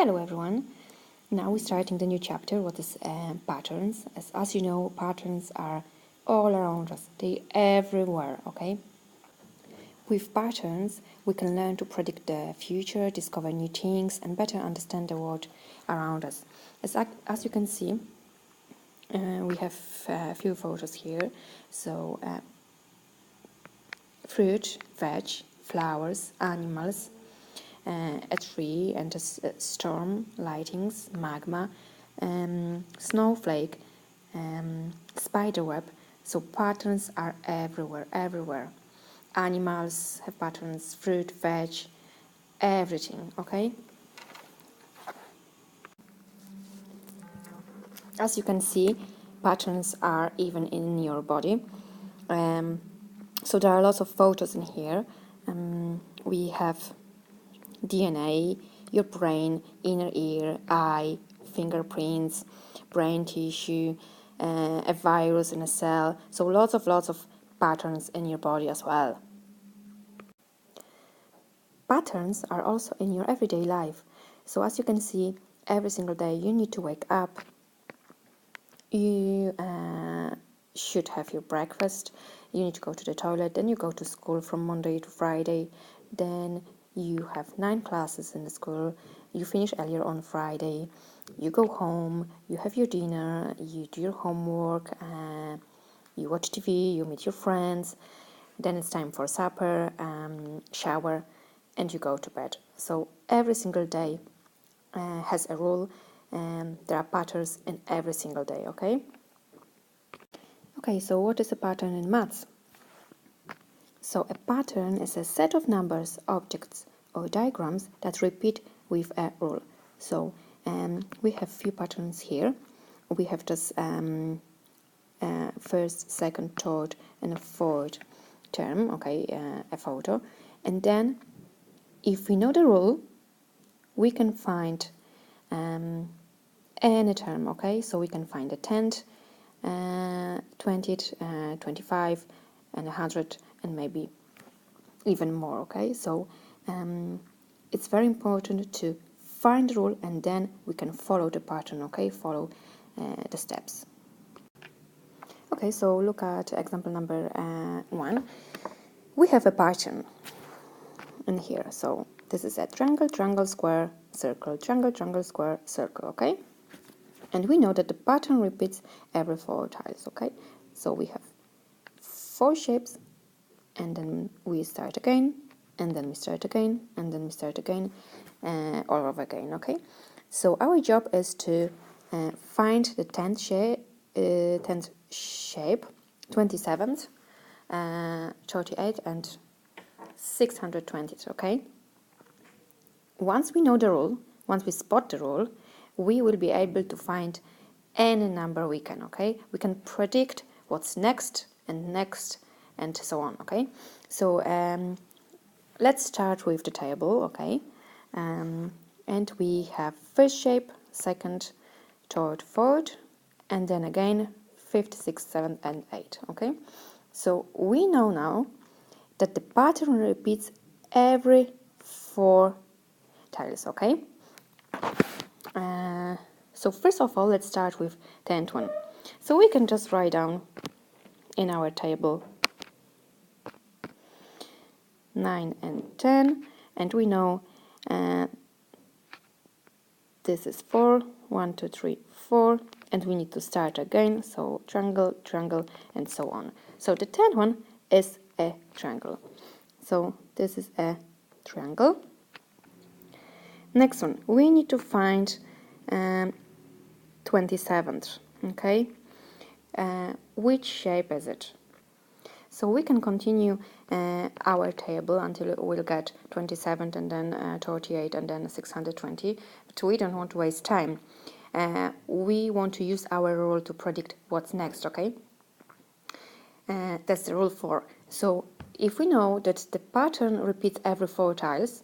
Hello everyone. Now we're starting the new chapter, what is patterns. As you know, patterns are all around us. They everywhere, okay? With patterns, we can learn to predict the future, discover new things, and better understand the world around us. As you can see, we have a few photos here. So, fruit, veg, flowers, animals, a tree and a storm, lightings, magma, snowflake, spiderweb. So patterns are everywhere. Animals have patterns, fruit, veg, everything, okay? As you can see, patterns are even in your body. So there are lots of photos in here. We have DNA, your brain, inner ear, eye, fingerprints, brain tissue, a virus in a cell. So lots of patterns in your body as well. Patterns are also in your everyday life. So as you can see, every single day you need to wake up. You should have your breakfast. You need to go to the toilet. Then you go to school from Monday to Friday. Then you have 9 classes in the school. You finish earlier on Friday. You go home. You have your dinner. You do your homework. You watch TV. You meet your friends. Then it's time for supper, shower, and you go to bed. So every single day has a rule. There are patterns in every single day, okay? Okay, so what is a pattern in maths? So a pattern is a set of numbers, objects, or diagrams that repeat with a rule. So we have few patterns here. We have just first, second, third, and a fourth term, okay, a photo. And then, if we know the rule, we can find any term, okay? So we can find the 10th, 20th, 25, and 100, and maybe even more, okay? So it's very important to find the rule, and then we can follow the pattern, okay? Follow the steps. Okay, so look at example number 1. We have a pattern in here. So this is a triangle, triangle, square, circle, triangle, triangle, square, circle, okay? And we know that the pattern repeats every 4 tiles, okay? So we have 4 shapes, and then we start again, and then we start again, and then we start again, all over again, okay? So our job is to find the 10th shape, 27th, 38th, and 620th, okay? Once we know the rule, once we spot the rule, we will be able to find any number we can, okay? We can predict what's next, and so on, okay? So let's start with the table, okay? And we have first shape, second, third, fourth, and then again 5th, 6th, 7th, and 8th, okay? So we know now that the pattern repeats every 4 tiles, okay? So first of all, let's start with 10th one. So we can just write down in our table 9 and 10, and we know this is 4, 1, 2, 3, 4, and we need to start again, so triangle, triangle, and so on. So the 10th one is a triangle. So this is a triangle. Next one, we need to find 27th, okay? Which shape is it? So we can continue our table until we'll get 27th, and then 38, and then 620, but we don't want to waste time. We want to use our rule to predict what's next, okay? That's the rule 4. So if we know that the pattern repeats every 4 tiles,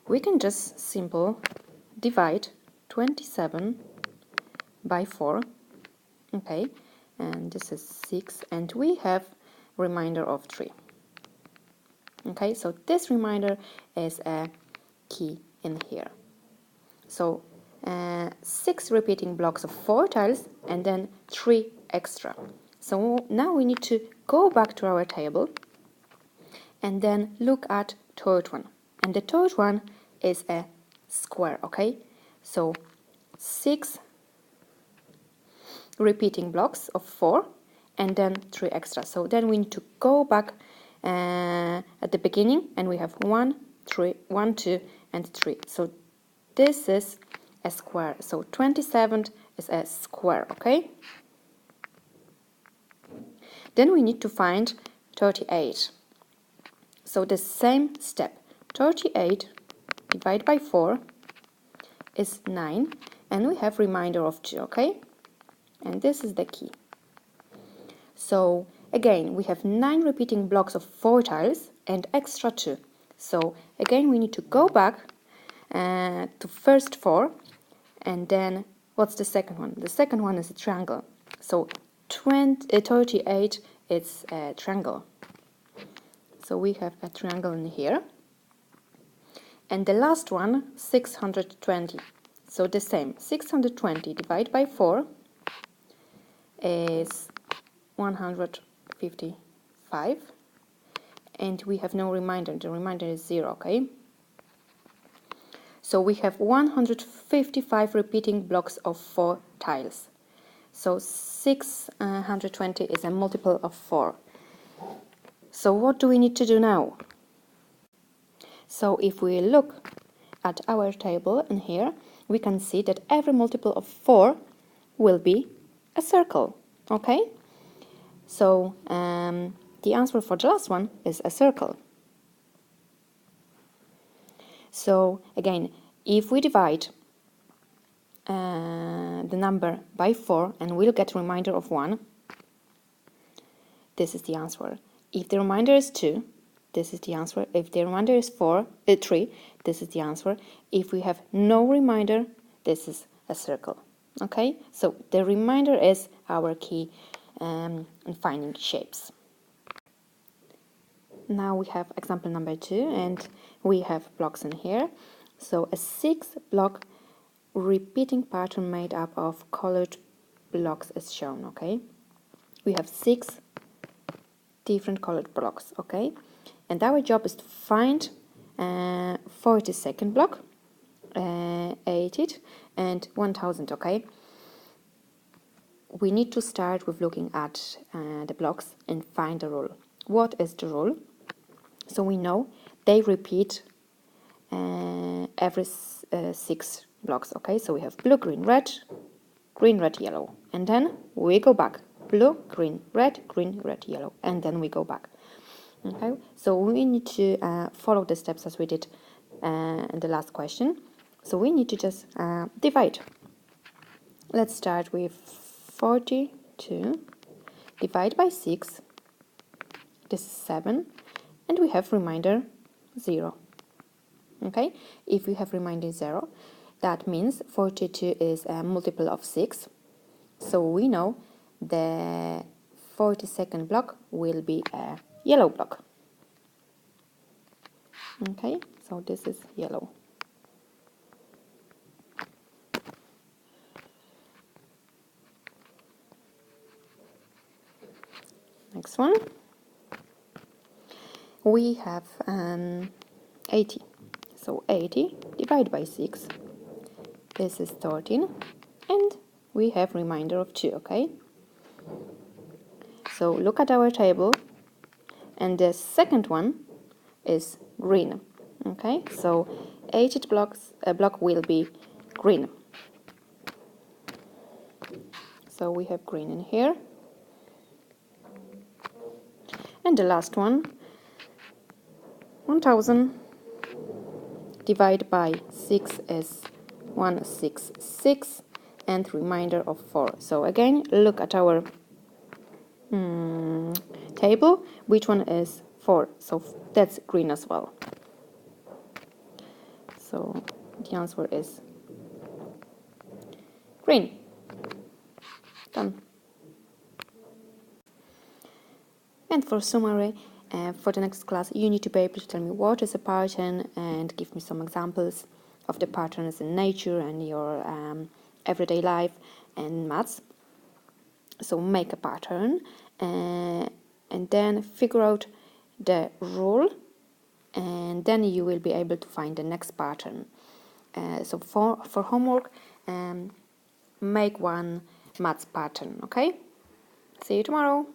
we can just simple divide 27 by 4, okay? And this is 6, and we have remainder of 3. Okay, so this reminder is a key in here. So 6 repeating blocks of 4 tiles and then 3 extra. So now we need to go back to our table and then look at third one. And the third one is a square, okay? So 6 repeating blocks of 4 and then 3 extra. So then we need to go back at the beginning and we have 1, 2 and 3. So this is a square. So 27 is a square, okay? Then we need to find 38. So the same step. 38 divided by 4 is 9 and we have remainder of 2, okay? And this is the key. So again, we have 9 repeating blocks of 4 tiles and extra 2. So again, we need to go back to first 4 and then what's the second one? The second one is a triangle. So 38 is a triangle. So we have a triangle in here. And the last one, 620. So the same, 620 divided by 4 is 155. And we have no remainder. The remainder is 0, okay? So we have 155 repeating blocks of 4 tiles. So 620 is a multiple of 4. So what do we need to do now? So if we look at our table in here, we can see that every multiple of 4 will be a circle, okay? So the answer for the last one is a circle. So again, if we divide the number by 4 and we'll get a remainder of 1, this is the answer. If the remainder is 2, this is the answer. If the remainder is 3, this is the answer. If we have no remainder, this is a circle. Okay, so the remainder is our key in finding shapes. Now we have example number 2 and we have blocks in here. So a 6-block repeating pattern made up of colored blocks is shown, okay? We have 6 different colored blocks, okay? And our job is to find 42nd block, 80th and 1000, okay? We need to start with looking at the blocks and find the rule. What is the rule? So we know they repeat every 6 blocks, okay? So we have blue, green, red, yellow. And then we go back. Blue, green, red, yellow. And then we go back. Okay? So we need to follow the steps as we did in the last question. So we need to just divide. Let's start with 42. Divide by 6. This is 7. And we have remainder 0. Okay? If we have remainder 0, that means 42 is a multiple of 6. So we know the 42nd block will be a yellow block. Okay, so this is yellow. Next one. We have 80. So 80 divided by 6. This is 13. And we have remainder of 2, okay? So look at our table. And the second one is green. Okay, so 80 block will be green. So we have green in here. And the last one, 1000 divided by 6 is 166 and remainder of 4. So again, look at our table. Which one is 4? So that's green as well. So the answer is green. Done. And for summary, for the next class, you need to be able to tell me what is a pattern and give me some examples. of the patterns in nature and your everyday life and maths. So make a pattern and then figure out the rule, and then you will be able to find the next pattern. So for homework, make one maths pattern. Okay, see you tomorrow.